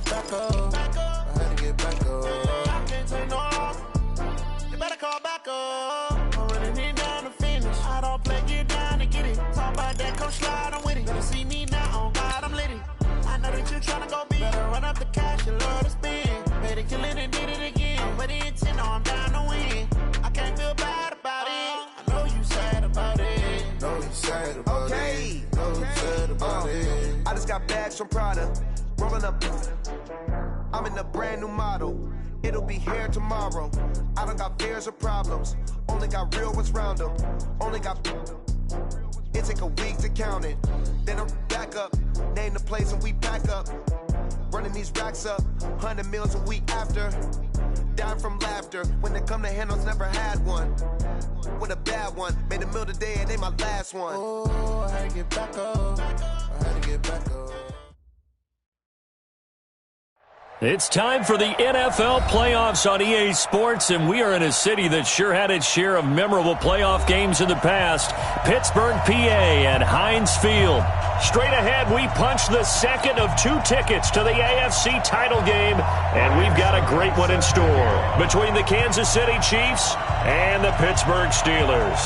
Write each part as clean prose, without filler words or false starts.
back up. I had to get back up. I can't take no loss. You better call back up. I'm running it down to finish. I don't play, get down to get it. Talk about that, come slide, I'm with it. Better see me now, on God, I'm litty. I know that you tryna go big. Better run up the cash, you love to spend. Better kill it and did it again. But the intent, no, I'm down to win. I can't feel bad about it. I know you sad about it. Know you sad about it. Know you sad about it. I just got bags from Prada. Rolling up. I'm in a brand new model. It'll be here tomorrow. I don't got fears or problems. Only got real ones round them. Only got. It take a week to count it. Then I'm back up. Name the place and we pack up. Running these racks up. 100 meals a week after. Down from laughter. When they come to handles, never had one. With a bad one. Made a meal today and ain't my last one. Oh, I had to get back up. I had to get back up. It's time for the NFL playoffs on EA Sports, and we are in a city that sure had its share of memorable playoff games in the past. Pittsburgh, PA at Heinz Field. Straight ahead, we punch the second of 2 tickets to the AFC title game, and we've got a great one in store between the Kansas City Chiefs and the Pittsburgh Steelers.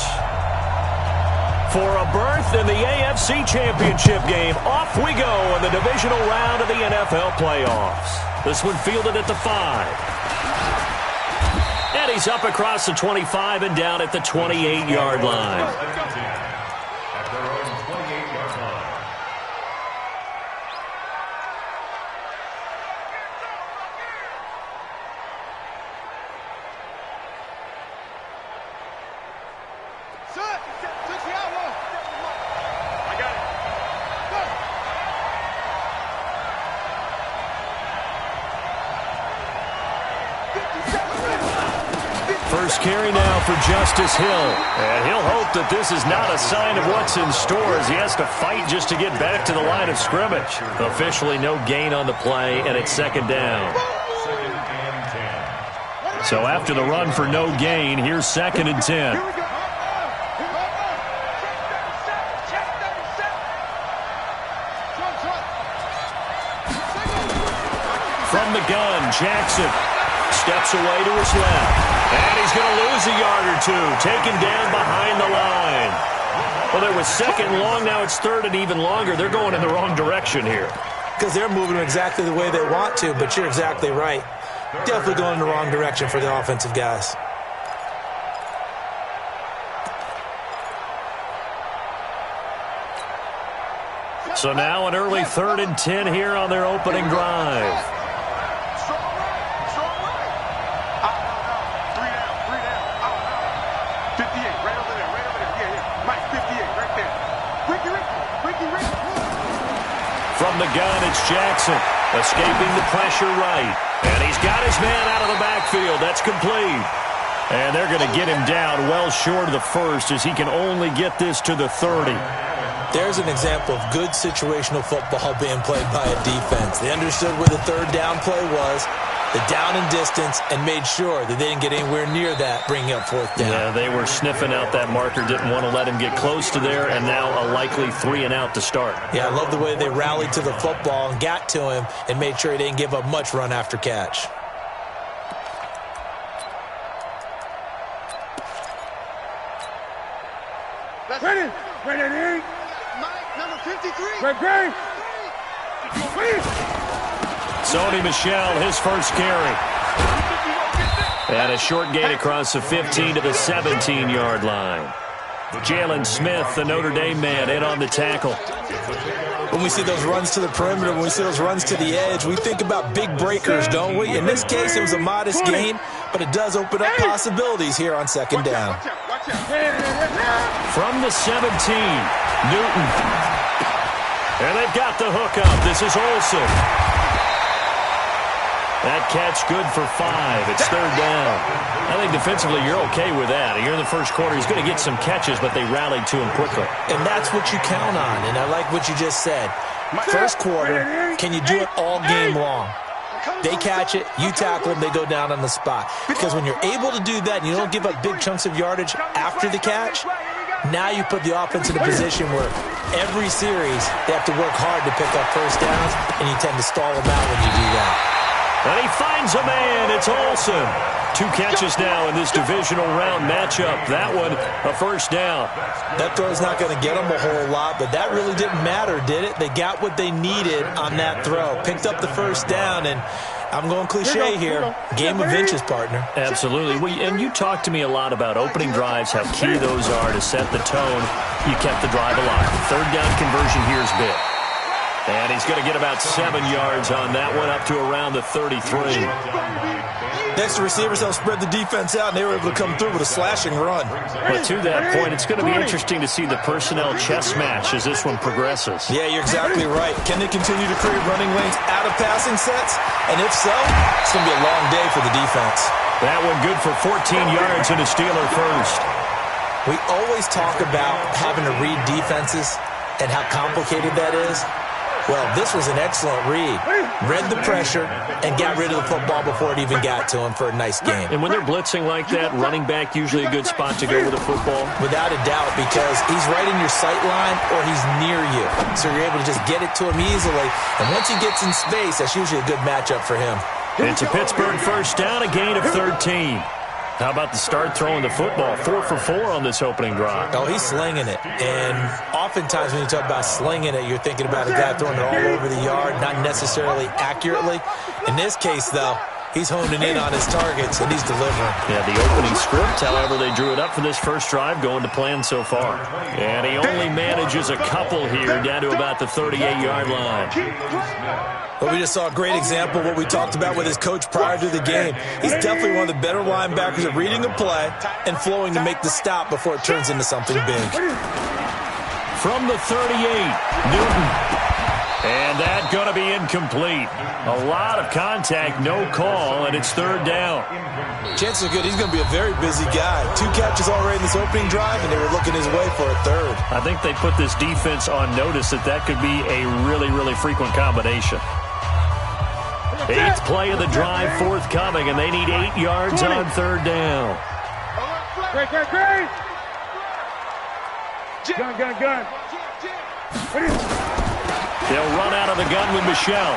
For a berth in the AFC Championship game, off we go in the divisional round of the NFL playoffs. This one fielded at the 5. And he's up across the 25 and down at the 28-yard line. First carry now for Justice Hill. And he'll hope that this is not a sign of what's in store as he has to fight just to get back to the line of scrimmage. Officially no gain on the play, and it's second down. So after the run for no gain, here's 2nd and 10. From the gun, Jackson steps away to his left. And he's going to lose a yard or 2, taken down behind the line. Well, there was 2nd and long, now it's 3rd and even longer. They're going in the wrong direction here. Because they're moving exactly the way they want to, but you're exactly right. Definitely going in the wrong direction for the offensive guys. So now an early 3rd and 10 here on their opening drive. From the gun, it's Jackson, escaping the pressure right. And he's got his man out of the backfield. That's complete. And they're going to get him down well short of the 1st as he can only get this to the 30. There's an example of good situational football being played by a defense. They understood where the 3rd down play was, the down and distance, and made sure that they didn't get anywhere near that, bringing up 4th down. Yeah, they were sniffing out that marker, didn't want to let him get close to there, and now a likely 3 and out to start. Yeah, I love the way they rallied to the football and got to him and made sure he didn't give up much run after catch. Ready? Ready? Mike, number 53. Ready? Sony Michel, his first carry. And a short gain across the 15 to the 17-yard line. Jalen Smith, the Notre Dame man, in on the tackle. When we see those runs to the perimeter, when we see those runs to the edge, we think about big breakers, don't we? In this case, it was a modest gain, but it does open up possibilities here on 2nd down. From the 17, Newton. And they've got the hook up. This is Olsen. That catch good for 5. It's 3rd down. I think defensively you're okay with that. You're in the first quarter. He's going to get some catches, but they rallied to him quickly. And that's what you count on, and I like what you just said. First quarter, can you do it all game long? They catch it, you tackle them, they go down on the spot. Because when you're able to do that and you don't give up big chunks of yardage after the catch, Now you put the offense in a position where every series they have to work hard to pick up first downs, and you tend to stall them out when you do that. And he finds a man. It's Olsen. 2 catches now in this divisional round matchup. That one, a first down. That throw's not going to get them a whole lot, but that really didn't matter, did it? They got what they needed on that throw. Picked up the first down, and I'm going cliche here. Game of inches, partner. Absolutely. And you talked to me a lot about opening drives, how key those are to set the tone. You kept the drive alive. Third down conversion here is big. And he's going to get about 7 yards on that one, up to around the 33. Next, the receivers helped spread the defense out, and they were able to come through with a slashing run. But to that point, it's going to be interesting to see the personnel chess match as this one progresses. Yeah, you're exactly right. Can they continue to create running lanes out of passing sets? And if so, it's going to be a long day for the defense. That one good for 14 yards and a Steeler first. We always talk about having to read defenses and how complicated that is. Well, this was an excellent read. Read the pressure and got rid of the football before it even got to him for a nice game. And when they're blitzing like that, running back usually a good spot to go with the football? Without a doubt, because he's right in your sight line or he's near you. So you're able to just get it to him easily. And once he gets in space, that's usually a good matchup for him. It's a Pittsburgh first down, a gain of 13. How about the start throwing the football? 4 for 4 on this opening drive. Oh, he's slinging it. And oftentimes when you talk about slinging it, you're thinking about a guy throwing it all over the yard, not necessarily accurately. In this case, though, he's honing in on his targets, and he's delivering. Yeah, the opening script, however, they drew it up for this first drive, going to plan so far. And he only manages a couple here, down to about the 38-yard line. But we just saw a great example of what we talked about with his coach prior to the game. He's definitely one of the better linebackers at reading a play and flowing to make the stop before it turns into something big. From the 38, Newton. And that's going to be incomplete. A lot of contact, no call, and it's third down. Chances are good he's going to be a very busy guy. 2 catches already in this opening drive, and they were looking his way for a third. I think they put this defense on notice that could be a really, really frequent combination. 8th play of the drive forthcoming, and they need 8 yards on third down. Great. Gun. They'll run out of the gun with Michel.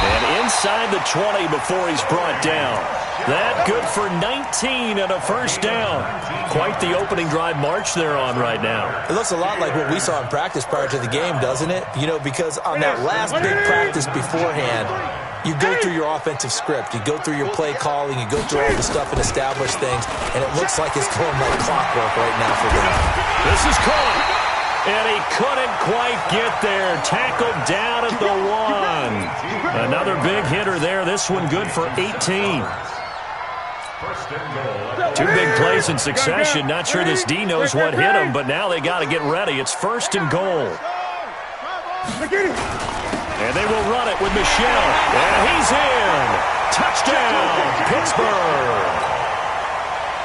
And inside the 20 before he's brought down. That good for 19 and a first down. Quite the opening drive march they're on right now. It looks a lot like what we saw in practice prior to the game, doesn't it? You know, because on that last big practice beforehand, you go through your offensive script. You go through your play calling. You go through all the stuff and establish things. And it looks like it's going like clockwork right now for them. This is caught. And he couldn't quite get there. Tackled down at the 1. Another big hitter there. This one good for 18. 2 big plays in succession. Not sure this D knows what hit him, but now they got to get ready. It's 1st and goal. And they will run it with Michel. And he's in. Touchdown, Pittsburgh.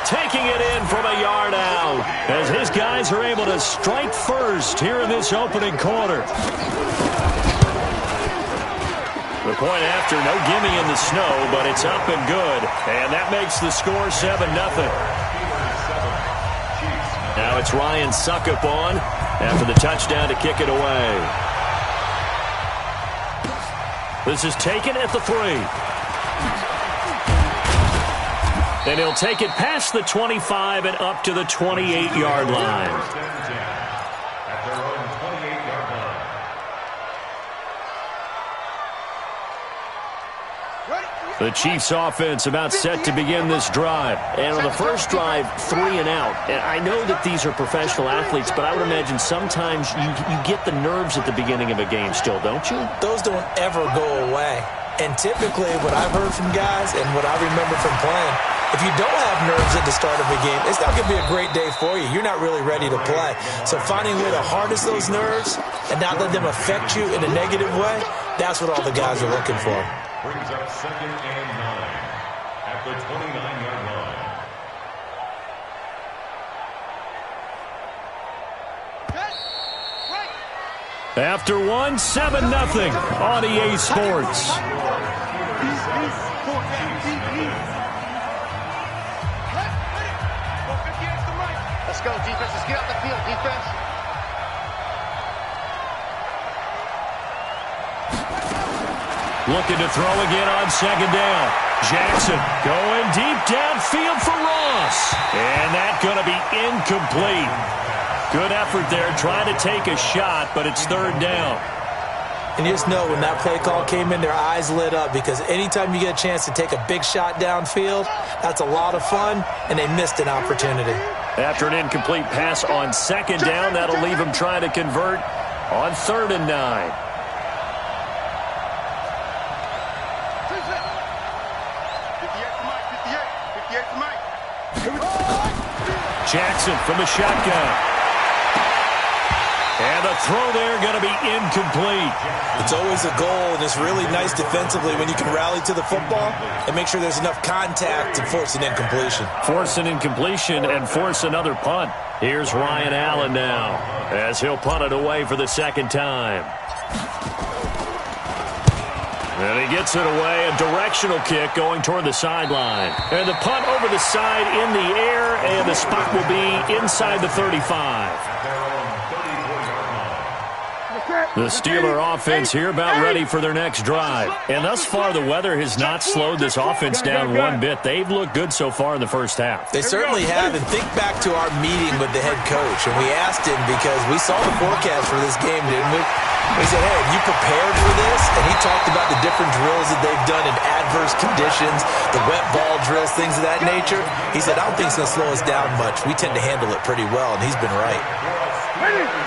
Taking it in from a yard out as his guys are able to strike first here in this opening quarter. The point after, no gimme in the snow, but it's up and good. And that makes the score 7-0. Now it's Ryan Suckup on after the touchdown to kick it away. This is taken at the 3. And he'll take it past the 25 and up to the 28-yard line. The Chiefs offense about set to begin this drive. And on the first drive, 3 and out. And I know that these are professional athletes, but I would imagine sometimes you get the nerves at the beginning of a game still, don't you? Those don't ever go away. And typically what I've heard from guys and what I remember from playing, if you don't have nerves at the start of a game, it's not going to be a great day for you. You're not really ready to play. So finding a way to harness those nerves and not let them affect you in a negative way, that's what all the guys are looking for. Brings up 2nd and 9 at the 29-yard line. After 1, 7-0 on EA Sports. Let's go, defense. Let's get out the field, defense. Looking to throw again on second down. Jackson going deep downfield for Ross. And that's going to be incomplete. Good effort there trying to take a shot, but it's third down. And you just know when that play call came in, their eyes lit up because anytime you get a chance to take a big shot downfield, that's a lot of fun, and they missed an opportunity. After an incomplete pass on second down, that'll leave them trying to convert on 3rd and 9. Jackson from the shotgun. And the throw there going to be incomplete. It's always a goal, and it's really nice defensively when you can rally to the football and make sure there's enough contact to force an incompletion. Force an incompletion and force another punt. Here's Ryan Allen now as he'll punt it away for the second time. And he gets it away, a directional kick going toward the sideline. And the punt over the side in the air, and the spot will be inside the 35. The Steeler offense here about ready for their next drive. And thus far, the weather has not slowed this offense down one bit. They've looked good so far in the first half. They certainly have. And think back to our meeting with the head coach. And we asked him because we saw the forecast for this game, didn't we? We said, hey, have you prepared for this? And he talked about the different drills that they've done in adverse conditions, the wet ball drills, things of that nature. He said, I don't think it's going to slow us down much. We tend to handle it pretty well, and he's been right.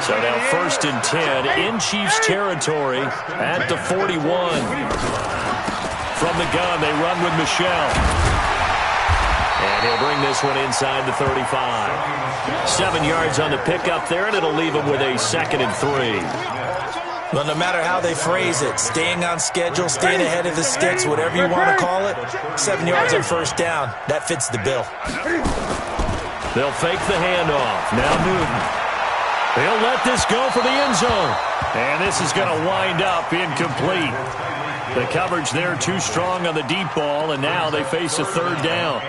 So now 1st and 10 in Chiefs territory at the 41. From the gun, they run with Michel. And he'll bring this one inside the 35. 7 yards on the pickup there, and it'll leave him with a 2nd and 3. Well, no matter how they phrase it, staying on schedule, staying ahead of the sticks, whatever you want to call it, 7 yards on first down, that fits the bill. They'll fake the handoff. Now Newton. He'll let this go for the end zone. And this is going to wind up incomplete. The coverage there too strong on the deep ball, and now they face a 3rd down.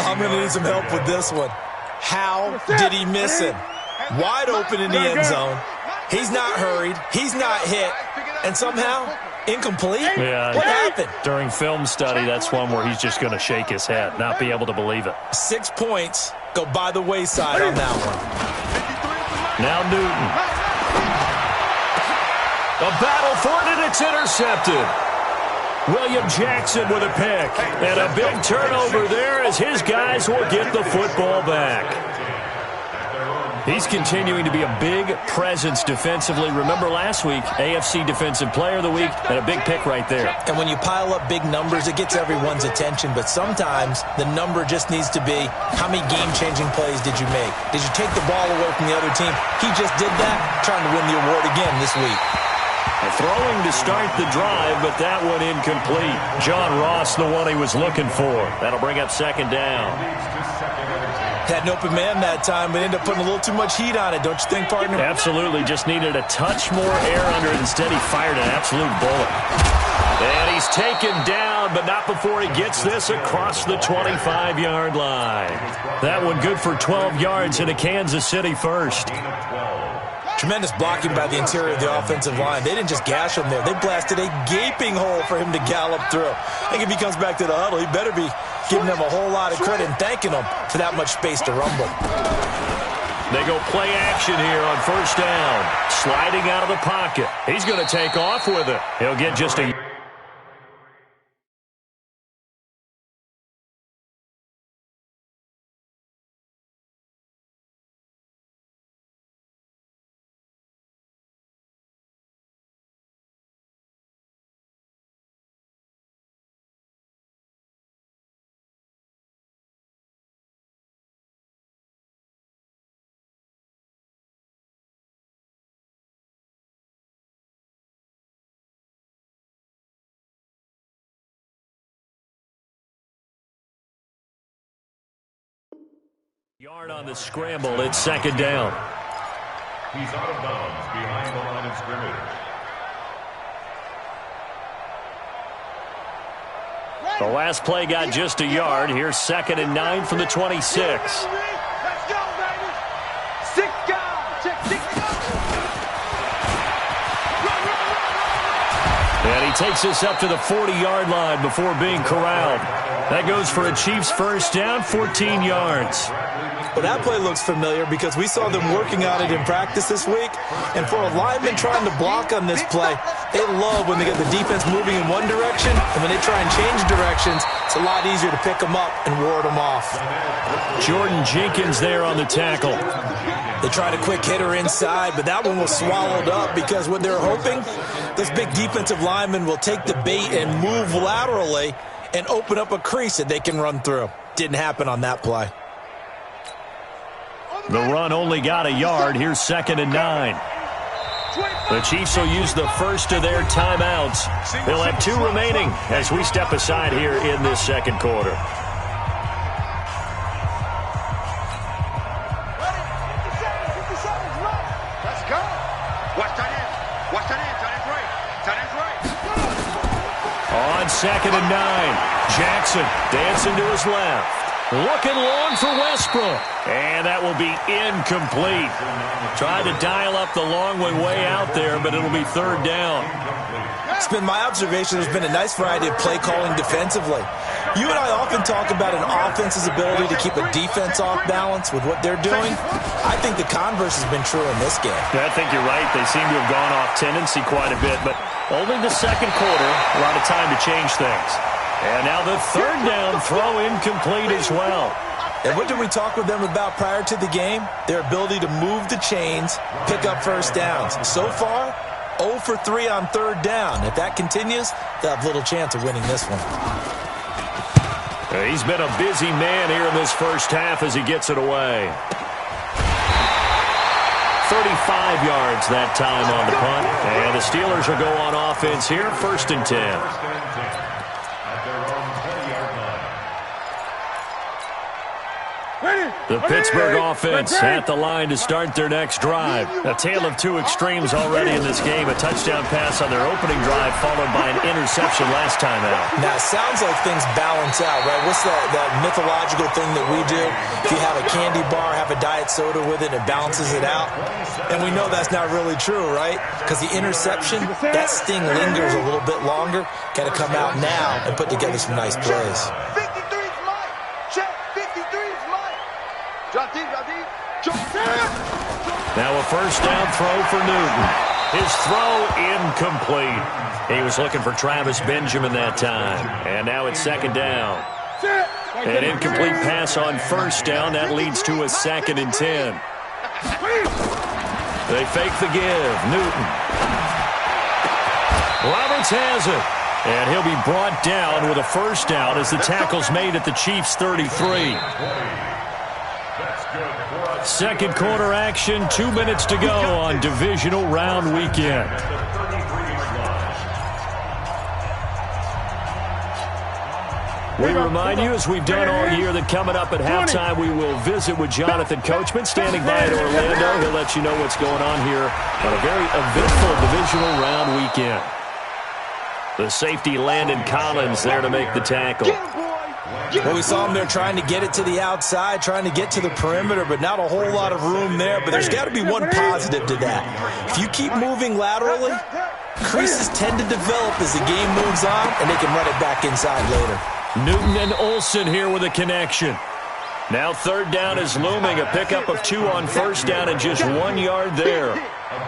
I'm going to need some help with this one. How did he miss him? Wide open in the end zone. He's not hurried. He's not hit. And somehow, incomplete? Yeah, what happened? During film study, that's one where he's just going to shake his head, not be able to believe it. 6 points go by the wayside on that one. Now Newton. A battle for it, and it's intercepted. William Jackson with a pick. And a big turnover there as his guys will get the football back. He's continuing to be a big presence defensively. Remember last week, AFC Defensive Player of the Week, and a big pick right there. And when you pile up big numbers, it gets everyone's attention. But sometimes the number just needs to be, how many game-changing plays did you make? Did you take the ball away from the other team? He just did that, trying to win the award again this week. Throwing to start the drive, but that one incomplete. John Ross, the one he was looking for. That'll bring up 2nd down. Had an open man that time, but ended up putting a little too much heat on it, don't you think, partner? Absolutely. Just needed a touch more air under it. Instead, he fired an absolute bullet. And he's taken down, but not before he gets this across the 25-yard line. That one good for 12 yards into Kansas City first. Tremendous blocking by the interior of the offensive line. They didn't just gash him there. They blasted a gaping hole for him to gallop through. I think if he comes back to the huddle, he better be giving them a whole lot of credit and thanking them for that much space to rumble. They go play action here on 1st down. Sliding out of the pocket. He's going to take off with it. He'll get just a... Yard on the scramble. It's 2nd down. He's out of bounds behind the line of scrimmage. The last play got just a yard. Here's 2nd and 9 from the 26. And he takes this up to the 40-yard line before being corralled. That goes for a Chiefs first down, 14 yards. Well, that play looks familiar because we saw them working on it in practice this week. And for a lineman trying to block on this play, they love when they get the defense moving in one direction, and when they try and change directions, it's a lot easier to pick them up and ward them off. Jordan Jenkins there on the tackle. They tried a quick hitter inside, but that one was swallowed up because what they're hoping, this big defensive lineman will take the bait and move laterally and open up a crease that they can run through. Didn't happen on that play. The run only got a yard. Here's 2nd and 9. The Chiefs will use the first of their timeouts. They'll have 2 remaining as we step aside here in this second quarter. Let's go. Watch that in. Watch that in. Tight end's right. Tight end's right. On 2nd and 9, Jackson dancing to his left. Looking long for Westbrook. And that will be incomplete. Tried to dial up the long way out there, but it'll be 3rd down. It's been my observation there's been a nice variety of play calling defensively. You and I often talk about an offense's ability to keep a defense off balance with what they're doing. I think the converse has been true in this game. I think you're right. They seem to have gone off tendency quite a bit, but only the second quarter, a lot of time to change things. And now the 3rd down throw incomplete as well. And what did we talk with them about prior to the game? Their ability to move the chains, pick up first downs. So far, 0 for 3 on 3rd down. If that continues, they'll have little chance of winning this one. He's been a busy man here in this first half as he gets it away. 35 yards that time on the punt. And the Steelers will go on offense here, 1st and 10. The Pittsburgh offense at the line to start their next drive. A tale of 2 extremes already in this game. A touchdown pass on their opening drive followed by an interception last time out. Now, it sounds like things balance out, right? What's that mythological thing that we do? If you have a candy bar, have a diet soda with it, it balances it out. And we know that's not really true, right? Because the interception, that sting lingers a little bit longer. Got to come out now and put together some nice plays. Now a first down throw for Newton. His throw incomplete. He was looking for Travis Benjamin that time. And now it's 2nd down. An incomplete pass on 1st down. That leads to a 2nd and 10. They fake the give. Newton. Roberts has it. And he'll be brought down with a first down as the tackle's made at the Chiefs' 33. Second quarter action, 2 minutes to go on divisional round weekend. We remind you, as we've done all year, that coming up at halftime, we will visit with Jonathan Coachman, standing by at Orlando. He'll let you know what's going on here on a very eventful divisional round weekend. The safety, Landon Collins, there to make the tackle. Well, we saw him there trying to get it to the outside, trying to get to the perimeter, but not a whole lot of room there. But there's got to be one positive to that. If you keep moving laterally, creases tend to develop as the game moves on, and they can run it back inside later. Newton and Olsen here with a connection. Now 3rd down is looming. A pickup of 2 on 1st down and just 1 yard there.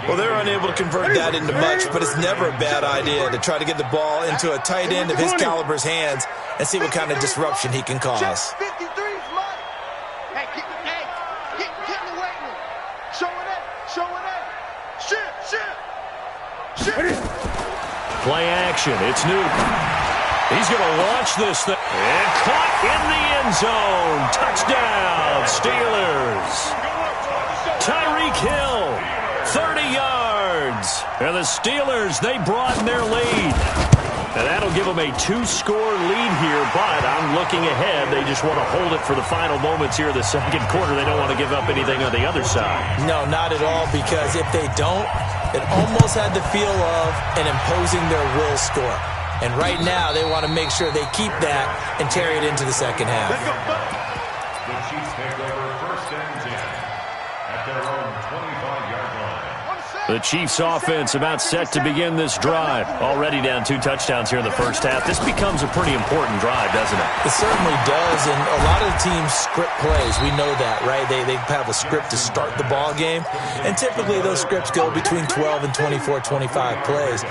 Well, they're unable to convert that into much, but it's never a bad idea to try to get the ball into a tight end of his caliber's hands and see what kind of disruption he can cause. Hey, get in the weight room. Show it. Shit. Play action. It's Newton. He's going to launch this thing. And caught in the end zone. Touchdown, Steelers. Tyreek Hill, 30 yards. And the Steelers, they broaden their lead. And that'll give them a 2-score lead here, but I'm looking ahead. They just want to hold it for the final moments here of the second quarter. They don't want to give up anything on the other side. No, not at all, because if they don't, it almost had the feel of an imposing their will score. And right now, they want to make sure they keep that and carry it into the second half. The Chiefs take over 1st and 10 at their own 25-yard line. The Chiefs offense about set to begin this drive. Already down 2 touchdowns here in the first half. This becomes a pretty important drive, doesn't it? It certainly does, and a lot of the teams script plays. We know that, right? They have a script to start the ball game, and typically those scripts go between 12 and 24, 25 plays.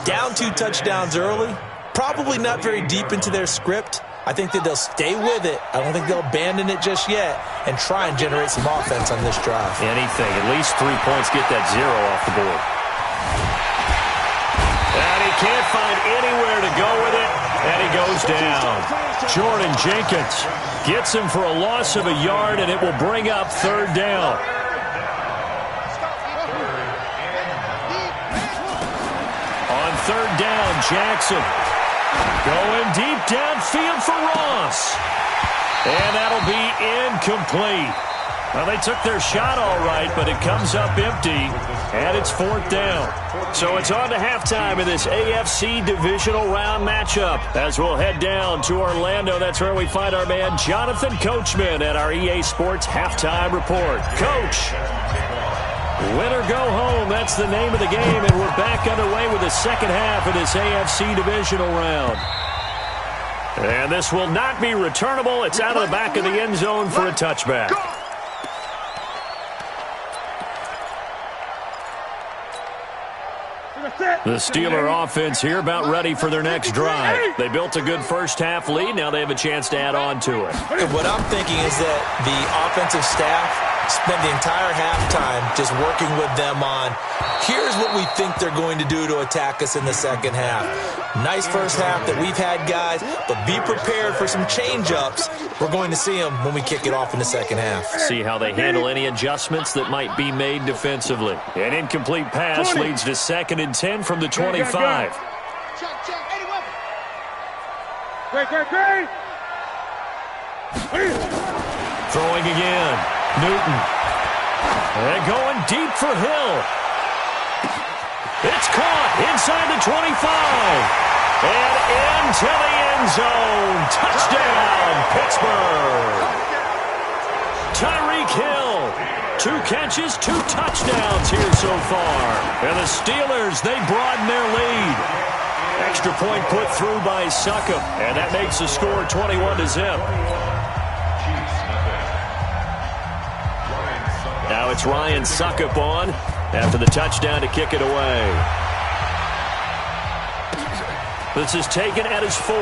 Down 2 touchdowns early, probably not very deep into their script. I think that they'll stay with it. I don't think they'll abandon it just yet and try and generate some offense on this drive. Anything. At least 3 points, get that 0 off the board. And he can't find anywhere to go with it, and he goes down. Jordan Jenkins gets him for a loss of a yard, and it will bring up 3rd down. On 3rd down, Jackson going deep downfield for Ross. And that'll be incomplete. Well, they took their shot all right, but it comes up empty, and it's 4th down. So it's on to halftime in this AFC divisional round matchup. As we'll head down to Orlando, that's where we find our man Jonathan Coachman at our EA Sports Halftime Report. Coach, win or go home, that's the name of the game, and we're back underway with the second half of this AFC divisional round. And this will not be returnable. It's out of the back of the end zone for a touchback. The Steeler offense here about ready for their next drive. They built a good first-half lead. Now they have a chance to add on to it. And what I'm thinking is that the offensive staff spend the entire halftime just working with them on, here's what we think they're going to do to attack us in the second half. Nice first half that we've had, guys, but be prepared for some change-ups. We're going to see them when we kick it off in the second half. See how they handle any adjustments that might be made defensively. An incomplete pass leads to 2nd and 10 from the 25. Check. Any weapon. Great. Throwing again. Newton. And going deep for Hill. It's caught inside the 25. And into the end zone. Touchdown, Pittsburgh. Tyreek Hill. 2 catches, 2 touchdowns here so far. And the Steelers, they broaden their lead. Extra point put through by Succop. And that makes the score 21-0. Now it's Ryan Succop on after the touchdown to kick it away. This is taken at his 4.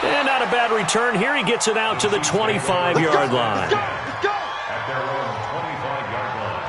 And not a bad return here. He gets it out to the 25-yard line. At their own 25-yard line.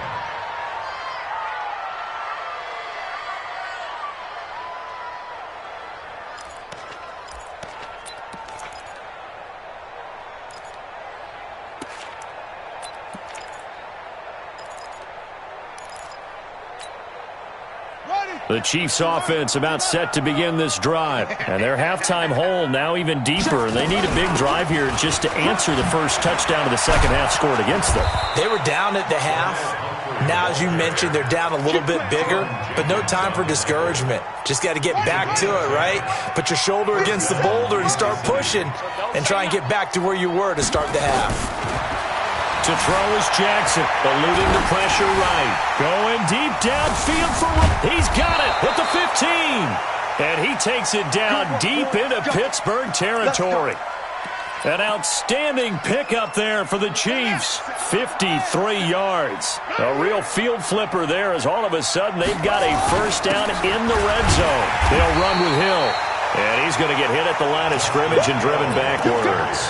The Chiefs offense about set to begin this drive. And their halftime hole now even deeper. They need a big drive here just to answer the first touchdown of the second half scored against them. They were down at the half. Now, as you mentioned, they're down a little bit bigger, but no time for discouragement. Just got to get back to it, right? Put your shoulder against the boulder and start pushing and try and get back to where you were to start the half. To throw is Jackson, eluding the pressure right. Going deep downfield for... He's got it with the 15. And he takes it down deep into Pittsburgh territory. An outstanding pickup there for the Chiefs. 53 yards. A real field flipper there as all of a sudden they've got a first down in the red zone. They'll run with Hill. And he's going to get hit at the line of scrimmage and driven backwards.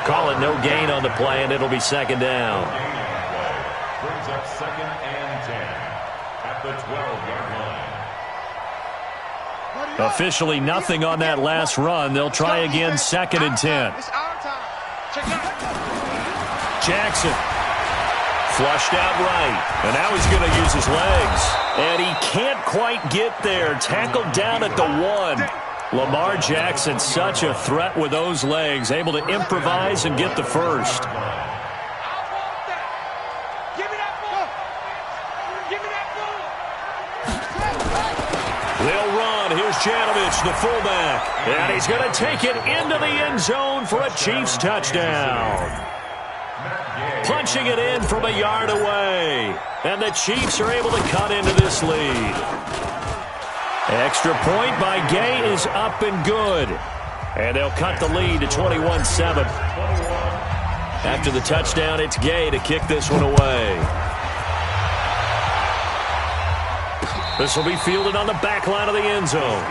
Call it no gain on the play, and it'll be 2nd down. Brings up 2nd and 10 at the 12-yard line. Officially nothing on that last run. They'll try again 2nd and 10. Jackson flushed out right. And now he's going to use his legs. And he can't quite get there. Tackled down at the 1. Lamar Jackson, such a threat with those legs, able to improvise and get the first. They'll run. Here's Janovich, the fullback. And he's going to take it into the end zone for a Chiefs touchdown. Matt Gay punching it in from a yard away. And the Chiefs are able to cut into this lead. Extra point by Gay is up and good. And they'll cut the lead to 21-7. After the touchdown, it's Gay to kick this one away. This will be fielded on the back line of the end zone.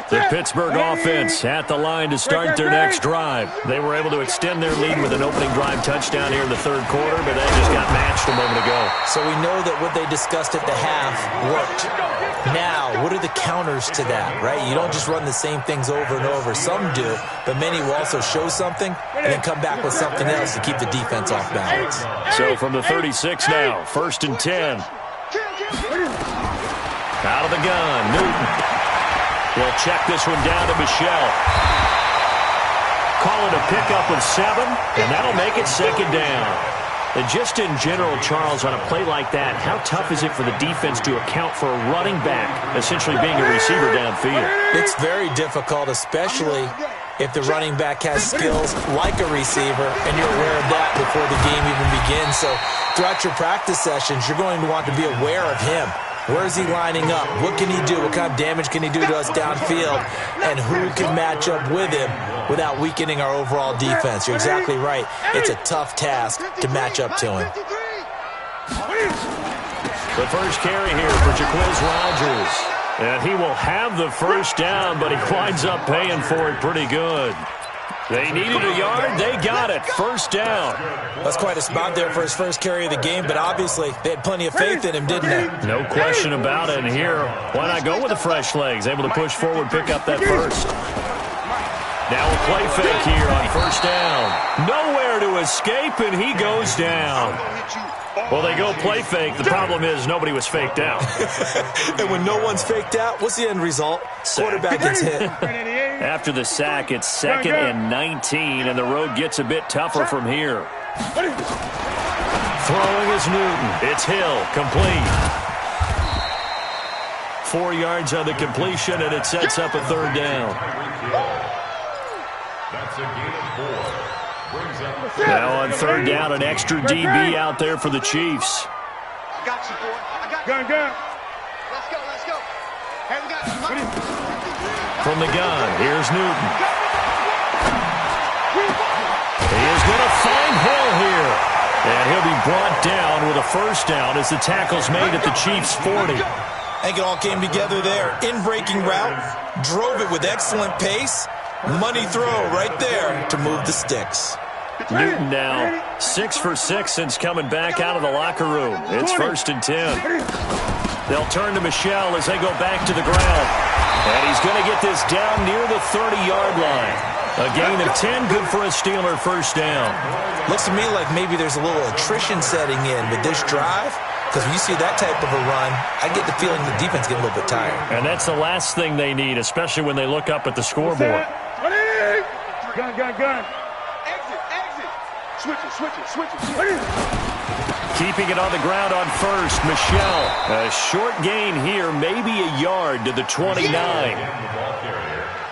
The Pittsburgh offense at the line to start their next drive. They were able to extend their lead with an opening drive touchdown here in the third quarter, but that just got matched a moment ago. So we know that what they discussed at the half worked. Now, what are the counters to that, right? You don't just run the same things over and over. Some do, but many will also show something and then come back with something else to keep the defense off balance. So from the 36 now, 1st and 10. Out of the gun, Newton. We'll check this one down to Michel. Call it a pickup of 7, and that'll make it 2nd down. And just in general, Charles, on a play like that, how tough is it for the defense to account for a running back essentially being a receiver downfield? It's very difficult, especially if the running back has skills like a receiver, and you're aware of that before the game even begins. So throughout your practice sessions, you're going to want to be aware of him. Where is he lining up? What can he do? What kind of damage can he do to us downfield? And who can match up with him without weakening our overall defense? You're exactly right. It's a tough task to match up to him. The first carry here for Jacquizz Rodgers. And he will have the first down, but he winds up paying for it pretty good. They needed a yard. They got it. First down. That's quite a spot there for his first carry of the game, but obviously they had plenty of faith in him, didn't they? No question about it. And here, why not go with the fresh legs? Able to push forward, pick up that first. Now a play fake here on first down. Nowhere to escape, and he goes down. Well, they go play fake. The problem is nobody was faked out. And when no one's faked out, what's the end result? Quarterback gets hit. After the sack, it's 2nd and 19, and the road gets a bit tougher from here. Throwing is Newton. It's Hill, complete. 4 yards on the completion, and it sets up a 3rd down. That's a gain of 4. Brings up Now on 3rd down, an extra DB out there for the Chiefs. I got you, boy. I got you. Gun. Let's go, let's go. Hey, we got you. From the gun, here's Newton. He is going to find Hill here. And he'll be brought down with a first down as the tackle's made at the Chiefs' 40. I think it all came together there. In-breaking route, drove it with excellent pace. Money throw right there to move the sticks. Newton now 6 for 6 since coming back out of the locker room. It's 1st and 10. They'll turn to Michel as they go back to the ground. And he's going to get this down near the 30-yard line. A gain of 10, good for a Steeler first down. Looks to me like maybe there's a little attrition setting in with this drive. Because when you see that type of a run, I get the feeling the defense get a little bit tired. And that's the last thing they need, especially when they look up at the scoreboard. Gun. Exit. Switch it. Keeping it on the ground on first, Michel. A short gain here, maybe a yard to the 29.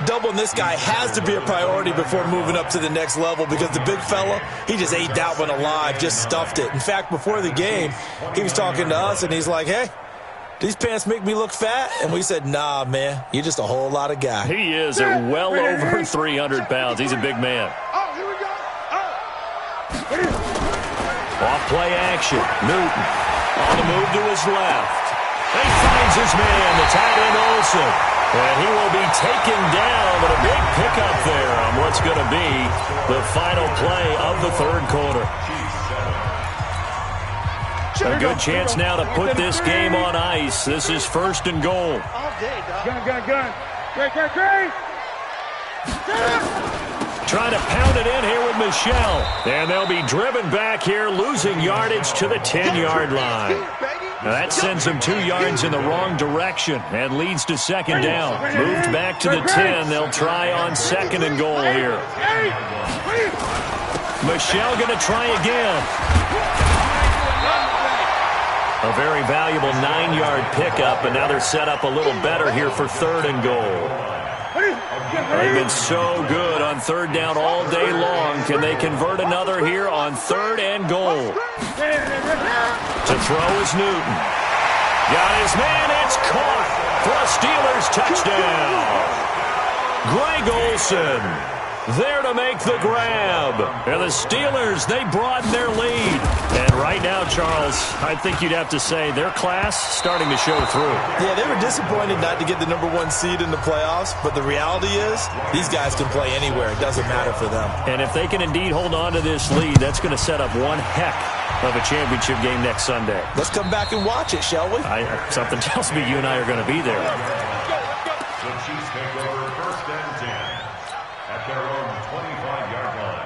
Doubling this guy has to be a priority before moving up to the next level because the big fella, he just ate that one alive, just stuffed it. In fact, before the game, he was talking to us, and he's like, hey, these pants make me look fat? And we said, nah, man, you're just a whole lot of guy. He is at well over 300 pounds. He's a big man. Oh, here we go. Off play action. Newton on the move to his left. He finds his man, the tight end Olsen. And he will be taken down, but a big pickup there on what's going to be the final play of the 3rd quarter. A good chance now to put this game on ice. This is 1st and goal. All day, dog. Gun. Great. Trying to pound it in here with Michel. And they'll be driven back here, losing yardage to the 10-yard line. Now that sends them 2 yards in the wrong direction and leads to 2nd down. Moved back to the 10. They'll try on 2nd and goal here. Michel going to try again. A very valuable 9-yard pickup, and now they're set up a little better here for 3rd and goal. They've been so good on 3rd down all day long. Can they convert another here on 3rd and goal? To throw is Newton. Got his man. It's caught for a Steelers touchdown. Greg Olsen there to make the grab. And the Steelers, they broaden their lead. And right now, Charles, I think you'd have to say their class starting to show through. Yeah, they were disappointed not to get the #1 seed in the playoffs, but the reality is these guys can play anywhere. It doesn't matter for them. And if they can indeed hold on to this lead, that's going to set up one heck of a championship game next Sunday. Let's come back and watch it, shall we? Something tells me you and I are going to be there. The Chiefs take over 1st and 10 at their own 25-yard line.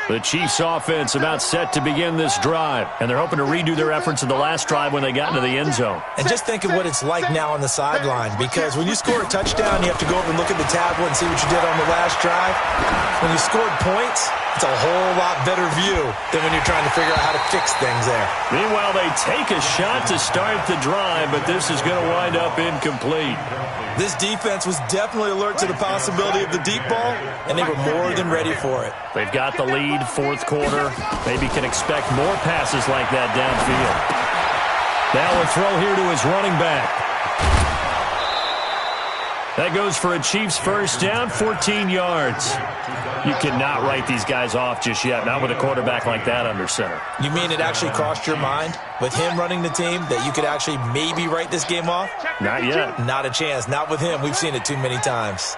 The Chiefs offense about set to begin this drive, and they're hoping to redo their efforts in the last drive when they got into the end zone. And just think of what it's like now on the sideline, because when you score a touchdown, you have to go over and look at the tablet and see what you did on the last drive. When you scored points, it's a whole lot better view than when you're trying to figure out how to fix things there. Meanwhile, they take a shot to start the drive, but this is going to wind up incomplete. This defense was definitely alert to the possibility of the deep ball, and they were more than ready for it. They've got the lead, 4th quarter. Maybe can expect more passes like that downfield. Now a throw here to his running back. That goes for a Chiefs 1st down, 14 yards. You cannot write these guys off just yet, not with a quarterback like that under center. You mean it actually crossed your mind, with him running the team, that you could actually maybe write this game off? Not yet. Not a chance. Not with him. We've seen it too many times.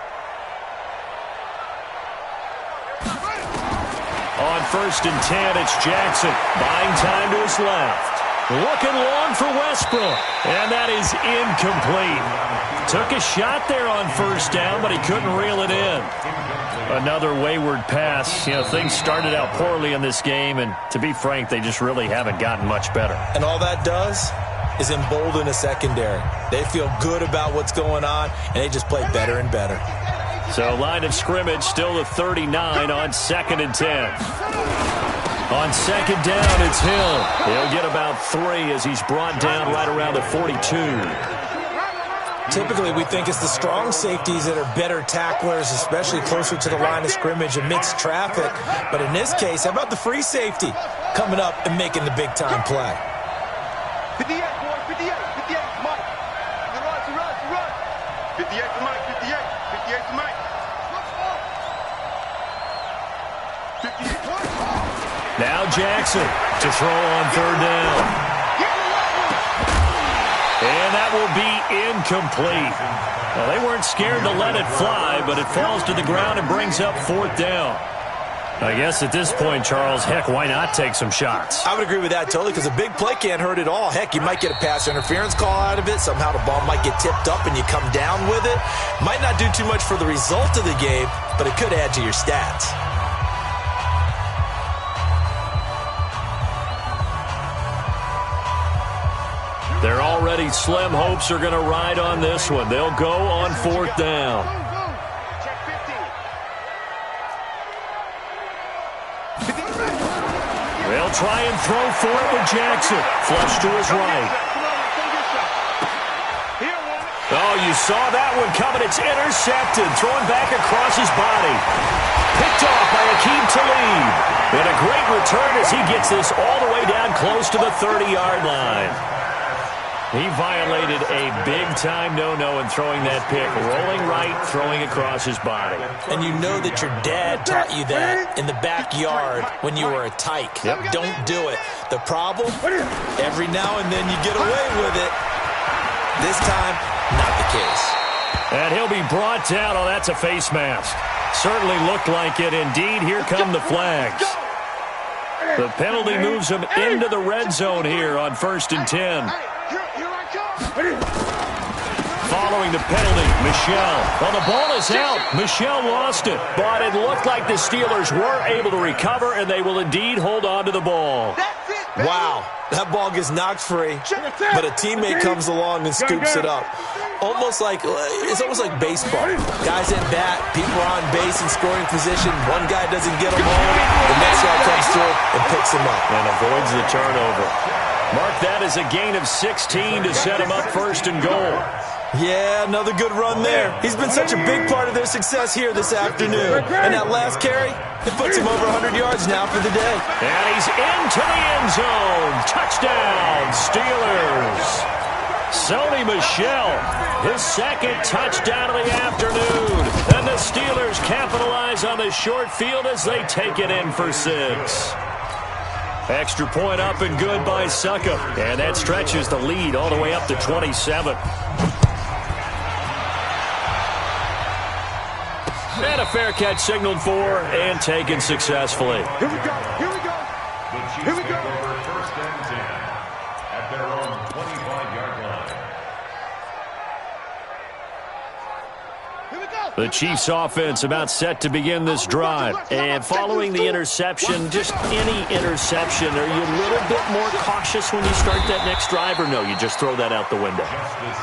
On 1st and 10, it's Jackson. Buying time to his left. Looking long for Westbrook. And that is incomplete. Took a shot there on 1st down, but he couldn't reel it in. Another wayward pass. You know, things started out poorly in this game, and to be frank, they just really haven't gotten much better. And all that does is embolden a secondary. They feel good about what's going on, and they just play better and better. So line of scrimmage still the 39 on 2nd and 10. On 2nd down, it's Hill. He'll get about 3 as he's brought down right around the 42. Typically, we think it's the strong safeties that are better tacklers, especially closer to the line of scrimmage amidst traffic. But in this case, how about the free safety coming up and making the big-time play? 58, boy, 58, 58, Mike. Run. 58 to Mike, 58, 58 to Mike. 58. Now Jackson to throw on 3rd down. And that will be incomplete. Well, they weren't scared to let it fly, but it falls to the ground and brings up 4th down. I guess at this point, Charles, heck, why not take some shots? I would agree with that totally, because a big play can't hurt at all. Heck, you might get a pass interference call out of it. Somehow the ball might get tipped up and you come down with it. Might not do too much for the result of the game, but it could add to your stats. Their already slim hopes are going to ride on this one. They'll go on 4th down. They'll try and throw for it with Jackson. Flush to his right. Oh, you saw that one coming. It's intercepted. Thrown back across his body. Picked off by Akeem Talib. And a great return as he gets this all the way down close to the 30-yard line. He violated a big-time no-no in throwing that pick. Rolling right, throwing across his body. And you know that your dad taught you that in the backyard when you were a tyke. Yep. Don't do it. The problem? Every now and then you get away with it. This time, not the case. And he'll be brought down. Oh, that's a face mask. Certainly looked like it. Indeed, here come the flags. The penalty moves him into the red zone here on 1st and 10. Following the penalty, Michel. Well, the ball is out. Michel lost it. But it looked like the Steelers were able to recover, and they will indeed hold on to the ball. Wow, that ball gets knocked free, but a teammate comes along and scoops it up. It's almost like baseball. Guys at bat, people are on base in scoring position. One guy doesn't get him home. The next guy comes through and picks him up. And avoids the turnover. Mark that as a gain of 16 to set him up first and goal. Yeah, another good run there. He's been such a big part of their success here this afternoon. And that last carry, it puts him over 100 yards now for the day. And he's into the end zone. Touchdown, Steelers. Sony Michel, his second touchdown of the afternoon. And the Steelers capitalize on the short field as they take it in for 6. Extra point up and good by Succop. And that stretches the lead all the way up to 27. And a fair catch signaled for and taken successfully. Here we go. Here we go. The Chiefs take over first and 10 at their own 25-yard line. The Chiefs offense about set to begin this drive. And following the interception, just any interception, are you a little bit more cautious when you start that next drive, or no, you just throw that out the window?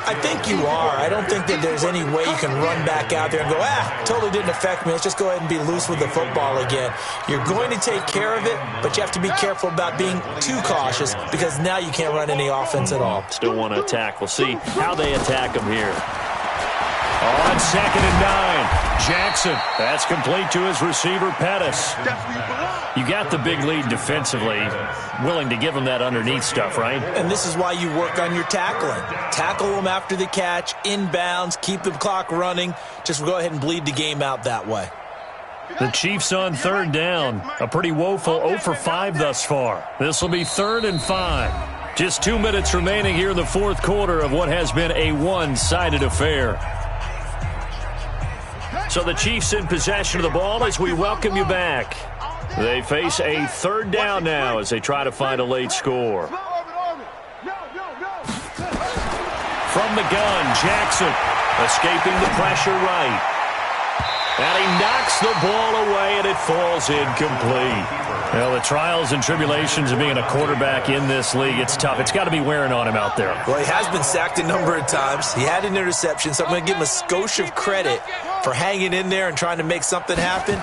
I think you are. I don't think that there's any way you can run back out there and go, totally didn't affect me. Let's just go ahead and be loose with the football again. You're going to take care of it, but you have to be careful about being too cautious because now you can't run any offense at all. Still want to attack. We'll see how they attack them here. On 2nd and 9, Jackson. That's complete to his receiver, Pettis. You got the big lead defensively. Willing to give him that underneath stuff, right? And this is why you work on your tackling. Tackle them after the catch, inbounds, keep the clock running. Just go ahead and bleed the game out that way. The Chiefs on 3rd down. A pretty woeful 0 for 5 thus far. This will be 3rd and 5. Just 2 minutes remaining here in the 4th quarter of what has been a one-sided affair. So the Chiefs in possession of the ball as we welcome you back. They face a 3rd down now as they try to find a late score. From the gun, Jackson escaping the pressure right. And he knocks the ball away, and it falls incomplete. Well, the trials and tribulations of being a quarterback in this league, it's tough. It's got to be wearing on him out there. Well, he has been sacked a number of times. He had an interception, so I'm going to give him a skosh of credit for hanging in there and trying to make something happen,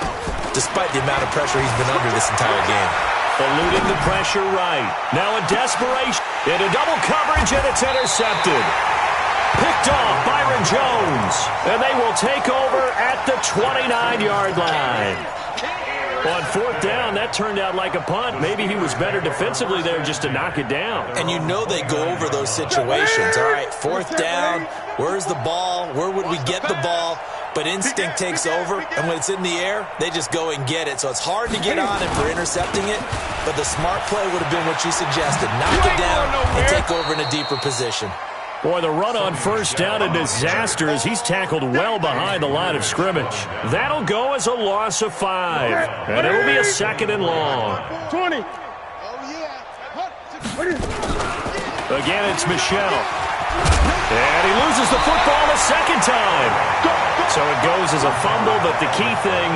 despite the amount of pressure he's been under this entire game. Eluding the pressure right. Now in desperation, into double coverage, and it's intercepted. Picked off Byron Jones, and they will take over at the 29-yard line. On 4th down, that turned out like a punt. Maybe he was better defensively there just to knock it down. And you know they go over those situations. All right, 4th down, where's the ball? Where would we get the ball? But instinct takes over, and when it's in the air, they just go and get it. So it's hard to get on him for intercepting it, but the smart play would have been what you suggested. Knock it down and take over in a deeper position. Boy, the run on 1st down, a disaster as he's tackled well behind the line of scrimmage. That'll go as a loss of 5, and it'll be a 2nd and long. 20. Again, it's Michel. And he loses the football a 2nd time. So it goes as a fumble, but the key thing,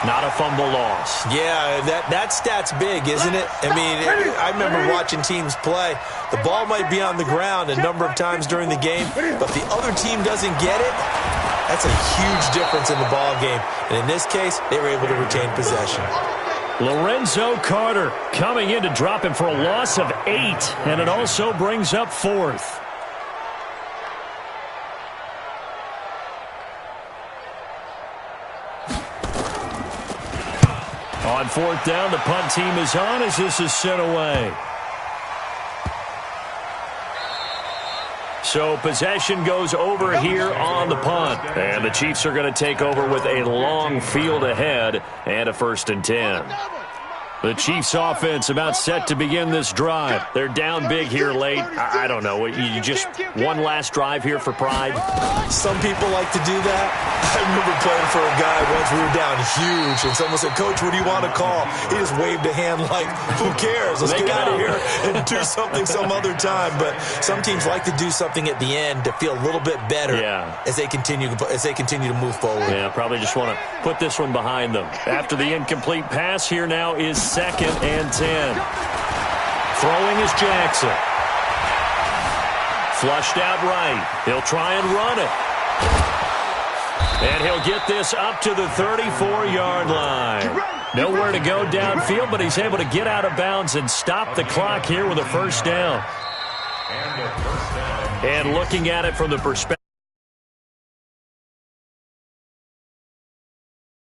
not a fumble loss. Yeah, that stat's big, isn't it? I mean, I remember watching teams play. The ball might be on the ground a number of times during the game, but the other team doesn't get it. That's a huge difference in the ball game. And in this case, they were able to retain possession. Lorenzo Carter coming in to drop him for a loss of 8, and it also brings up 4th. On 4th down, the punt team is on as this is sent away. So possession goes over here on the punt. And the Chiefs are going to take over with a long field ahead and a 1st and 10. The Chiefs offense about set to begin this drive. They're down big here late. I don't know. You just one last drive here for pride? Some people like to do that. I remember playing for a guy once. We were down huge, and someone said, "Coach, what do you want to call?" He just waved a hand like, "Who cares? Let's get out of here and do something some other time." But some teams like to do something at the end to feel a little bit better as they continue to move forward. Yeah, probably just want to put this one behind them. After the incomplete pass, here now is 2nd and 10. Throwing is Jackson. Flushed out right. He'll try and run it. And he'll get this up to the 34-yard line. Nowhere to go downfield, but he's able to get out of bounds and stop the clock here with a first down. And looking at it from the perspective